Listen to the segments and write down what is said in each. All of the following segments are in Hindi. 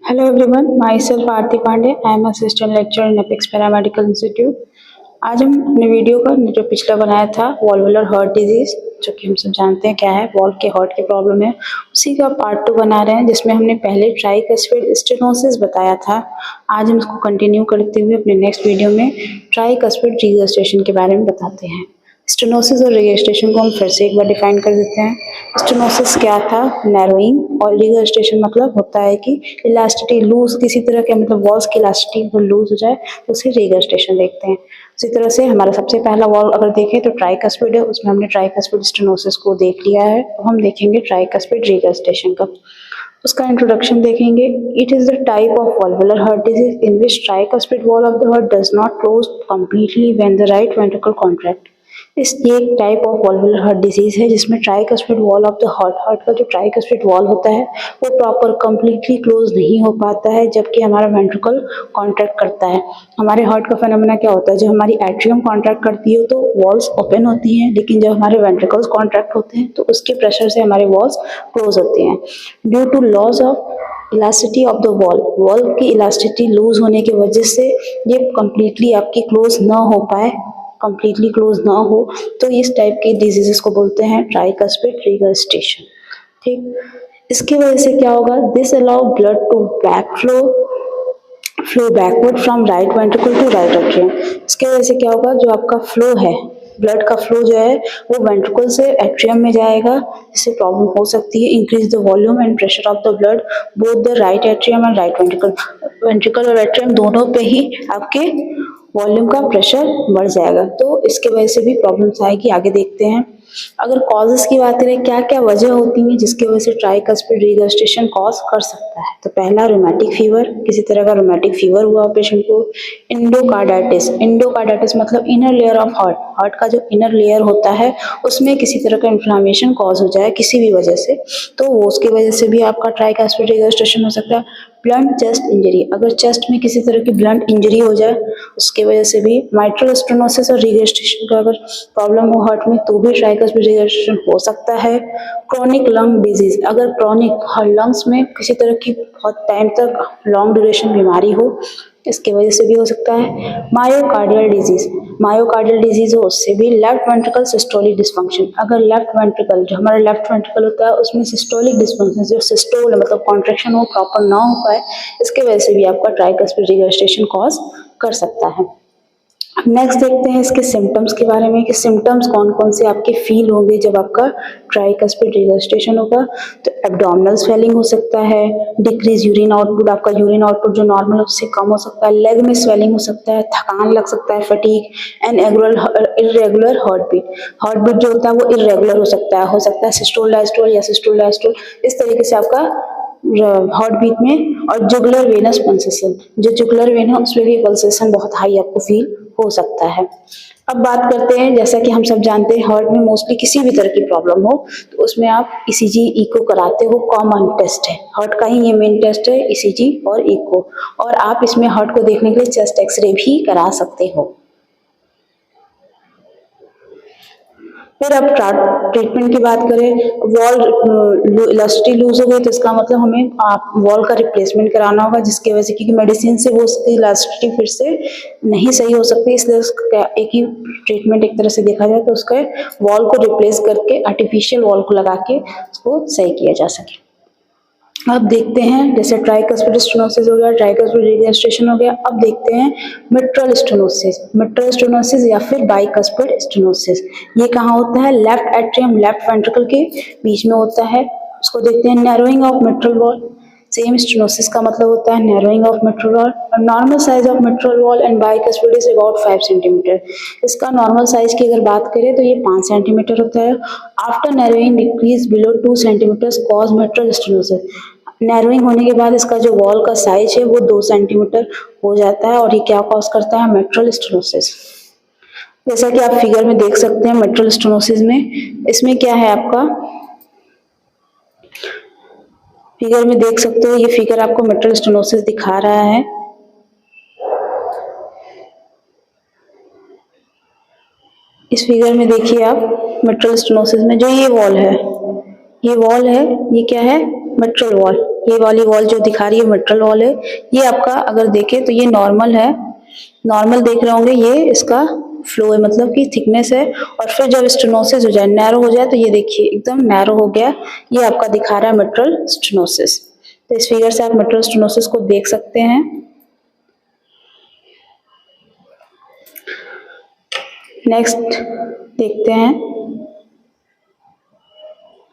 Hello everyone, myself Aarti Pandey, I am assistant lecturer in Epics paramedical institute. आज हम अपने वीडियो का जो पिछला बनाया था वॉल्वुलर हार्ट डिजीज, जो कि हम सब जानते हैं क्या है, वॉल्व के हार्ट की प्रॉब्लम है, उसी का पार्ट 2 बना रहे हैं, जिसमें हमने पहले ट्राइकस्पिड स्टेनोसिस बताया था। आज हम इसको कंटिन्यू करते हुए अपने नेक्स्ट वीडियो में ट्राइकस्पिड रिगर्जिटेशन के बारे में बताते हैं। स्टेनोसिस और रिगर्जिटेशन को हम फिर से एक बार डिफाइन कर देते हैं। स्टेनोसिस क्या था? नैरोइंग, और रिगर्जिटेशन मतलब होता है कि इलास्टिसिटी लूज, किसी तरह के मतलब वॉल्स की इलास्टिसिटी लूज हो जाए तो उसे रिगर्जिटेशन देखते हैं। उसी तरह से हमारा सबसे पहला वॉल्व अगर देखें तो ट्राइकस्पिड है, उसमें हमने ट्राइकस्पिड स्टेनोसिस को देख लिया है। तो हम देखेंगे ट्राइकस्पिड रिगर्जिटेशन का। उसका इंट्रोडक्शन देखेंगे। It is the type of valvular heart disease in which tricuspid valve of the heart does not close completely when the right ventricle contract. ये एक type of valvular heart disease है जिसमें tricuspid valve of the heart का जो ट्राइकस्पिड वॉल होता है वो प्रॉपर कंप्लीटली क्लोज नहीं हो पाता है जबकि हमारा वेंट्रिकल कॉन्ट्रैक्ट करता है। हमारे हार्ट का फेनोमेना क्या होता है? जब हमारी एट्रियम कॉन्ट्रैक्ट करती है तो वॉल्स ओपन होती हैं, लेकिन जब हमारे वेंट्रिकल्स कॉन्ट्रैक्ट होते हैं तो उसके प्रेशर से हमारे वॉल्स क्लोज होते हैं। Due to loss of elasticity of the wall की इलास्टिसिटी लूज होने की वजह से ये कंप्लीटली आपकी क्लोज ना हो पाए, कंप्लीटली क्लोज ना हो, तो इस टाइप के डिजीजेस को बोलते हैं ट्राइकस्पिड रिगर्जिटेशन। ठीक, इसकी वजह से क्या होगा? This allow blood to back flow backward from right ventricle to right atrium. इसकी वजह से क्या होगा? जो आपका फ्लो है, ब्लड का फ्लो जो है वो वेंट्रिकल से एट्रियम में जाएगा, जिससे प्रॉब्लम हो सकती है increase the volume and pressure of the blood both the right atrium and right ventricle. Ventricle और एट्रियम दोनों पे ही आपके वॉल्यूम का प्रेशर बढ़ जाएगा, तो इसके वजह से भी प्रॉब्लम्स आएगी। आगे देखते हैं। अगर कॉजेस की बात करें, क्या क्या वजह होती है जिसकी वजह से ट्राइकस्पिड रिगर्जिटेशन कॉज कर सकता है, तो पहला रोमैटिक फीवर, किसी तरह का रोमैटिक फीवर हुआ पेशेंट को। इंडोकार्डाइटिस मतलब इनर लेयर ऑफ हार्ट का जो इनर लेयर होता है उसमें किसी तरह का इन्फ्लामेशन कॉज हो जाए किसी भी वजह से, तो वो उसकी वजह से भी आपका ट्राइकस्पिड रिगर्जिटेशन हो सकता है। ब्लंट चेस्ट इंजरी, अगर चेस्ट में किसी तरह की ब्लंट इंजरी हो जाए उसके वजह से भी। माइट्रल स्टेनोसिस और रिगर्जिटेशन का अगर प्रॉब्लम हो हार्ट में तो भी ट्राइकस्पिड रिगर्जिटेशन हो सकता है। क्रोनिक लंग डिजीज, अगर क्रोनिक लंग्स में किसी तरह की बहुत टाइम तक लॉन्ग ड्यूरेशन बीमारी हो इसके वजह से भी हो सकता है। मायोकार्डियल डिजीज हो उससे भी। लेफ्ट वेंट्रिकल सिस्टोलिक डिस्फंक्शन, अगर लेफ्ट वेंट्रिकल जो हमारा लेफ्ट वेंट्रिकल होता है उसमें सिस्टोलिक डिस्फंक्शन, जो सिस्टोल मतलब कॉन्ट्रैक्शन हो प्रॉपर ना हो पाए, इसके वजह से भी आपका ट्राइकस्पिड रिगर्जिटेशन कॉज कर सकता है। नेक्स्ट देखते हैं इसके सिम्टम्स के बारे में कि सिम्टम्स कौन कौन से आपके फील होंगे जब आपका ट्राइकस्पिड रिगर्जिटेशन होगा। तो एब्डोमिनल स्वेलिंग हो सकता है, डिक्रीज यूरिन आउटपुट, आपका यूरिन आउटपुट जो नॉर्मल है उससे कम हो सकता है, लेग में स्वेलिंग हो सकता है, थकान लग सकता है, fatigue and irregular heart beat जो होता है वो इरेगुलर हो सकता है सिस्टोल डायस्टोल या सिस्टोल डायस्टोल, इस तरीके से आपका हार्ट बीट में। और जुगुलर वेनस पल्सेशन, जो जुगुलर वेन है उसमें भी पल्सेशन बहुत हाई आपको फील हो सकता है। अब बात करते हैं, जैसा कि हम सब जानते हैं हार्ट में मोस्टली किसी भी तरह की प्रॉब्लम हो तो उसमें आप ईसीजी इको कराते हो, कॉमन टेस्ट है हार्ट का ही, ये मेन टेस्ट है ईसीजी और इको। और आप इसमें हार्ट को देखने के लिए चेस्ट एक्सरे भी करा सकते हो। फिर अब ट्रीटमेंट की बात करें, वॉल इलास्टिसिटी लूज हो गई तो इसका मतलब हमें वॉल का रिप्लेसमेंट कराना होगा, जिसकी वजह से क्योंकि मेडिसिन से वो इलास्टिसिटी फिर से नहीं सही हो सकती, इसलिए उसका एक ही ट्रीटमेंट एक तरह से देखा जाए तो उसका वॉल को रिप्लेस करके आर्टिफिशियल वॉल को लगा के उसको सही किया जा सके। अब देखते हैं, जैसे ट्राइकस्पिड स्टेनोसिस हो गया, ट्राइकस्पिड रिगर्जिटेशन हो गया, अब देखते हैं मिट्रल स्टेनोसिस या फिर बाइकस्पिड स्टेनोसिस। ये कहाँ होता है? लेफ्ट एट्रियम लेफ्ट वेंट्रिकल के बीच में होता है। उसको देखते हैं narrowing of mitral valve. Same stenosis का मतलब होता है नैरोइंग ऑफ मिट्रल वॉल। और normal size of mitral valve and bicuspid is about 5 centimetre. इसका नॉर्मल साइज की अगर बात करें तो ये 5 सेंटीमीटर होता है। After narrowing decrease below 2 centimetre cause mitral stenosis. Narrowing होने के बाद इसका जो वॉल का साइज है वो 2 सेंटीमीटर हो जाता है, और ये क्या कॉज करता है? Mitral stenosis. जैसा कि आप फिगर में देख सकते हैं मिट्रल स्टेनोसिस में, इसमें क्या है आपका फिगर में देख सकते हो, ये फिगर आपको मिट्रल स्टेनोसिस दिखा रहा है। इस फिगर में देखिए आप मिट्रल स्टेनोसिस में जो ये वॉल है, ये क्या है? मिट्रल वॉल, ये वाली वॉल जो दिखा रही है मिट्रल वॉल है। ये आपका अगर देखें तो ये नॉर्मल है, नॉर्मल देख रहे होंगे, ये इसका फ्लो है, मतलब कि थिकनेस है। और फिर जब स्टेनोसिस हो जाए, नैरो हो जाए, तो ये देखिए एकदम नैरो हो गया, ये आपका दिखा रहा है मिट्रल स्टेनोसिस। तो इस फिगर से आप मिट्रल स्टेनोसिस को देख सकते हैं। नेक्स्ट देखते हैं,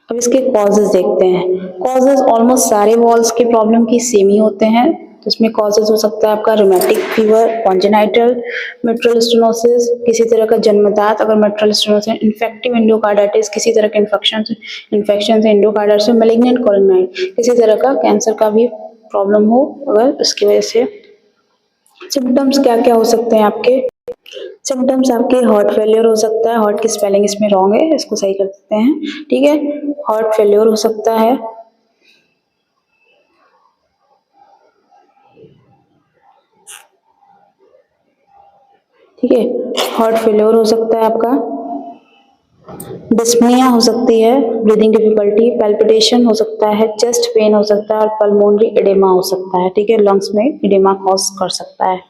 अब इसके कॉजेज देखते हैं। कॉजेज ऑलमोस्ट सारे वॉल्स के प्रॉब्लम की सेम ही होते हैं। तो इसमें कॉजेज हो सकता है आपका rheumatic fever, congenital mitral stenosis, किसी तरह का जन्मजात अगर मिट्रल स्टेनोसिस, इन्फेक्टिव एंडोकार्डाइटिस, किसी तरह के इन्फेक्शन से एंडोकार्डाइटिस, मैलिग्नेंट कोलोनाइट, किसी तरह का कैंसर का भी प्रॉब्लम हो अगर उसकी वजह से। सिम्टम्स क्या क्या हो सकते हैं आपके? सिम्टम्स आपके हार्ट फेलियर हो सकता है, हार्ट की स्पेलिंग इसमें रॉन्ग है, इसको सही कर देते हैं, ठीक है। हार्ट फेलियर हो सकता है, ठीक है, हार्ट फेलियर हो सकता है आपका। डिस्पनिया हो सकती है, ब्रीदिंग डिफिकल्टी, पैल्पिटेशन हो सकता है, चेस्ट पेन हो सकता है और पल्मोनरी एडेमा हो सकता है, ठीक है, लंग्स में एडेमा कॉज कर सकता है।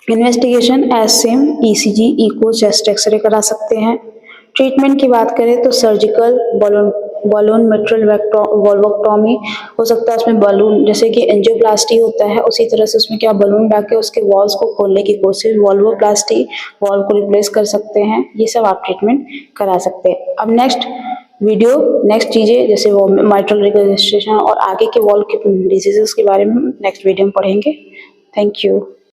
Investigation as same ECG, echo, chest x-ray करा सकते हैं। ट्रीटमेंट की बात करें तो सर्जिकल बलून मिट्रल वॉल्वोक्टोमी हो सकता है, उसमें बलून जैसे कि एंजियोप्लास्टी होता है उसी तरह से उसमें क्या बलून डाल के उसके वॉल्स को खोलने की कोशिश, वॉल्वोप्लास्टी, वॉल को रिप्लेस कर सकते हैं, ये सब आप ट्रीटमेंट करा सकते हैं। अब नेक्स्ट चीजें जैसे वो माइट्रल रिकंस्ट्रक्शन और आगे के वॉल के डिजीजेस के बारे में नेक्स्ट वीडियो में पढ़ेंगे। Thank you.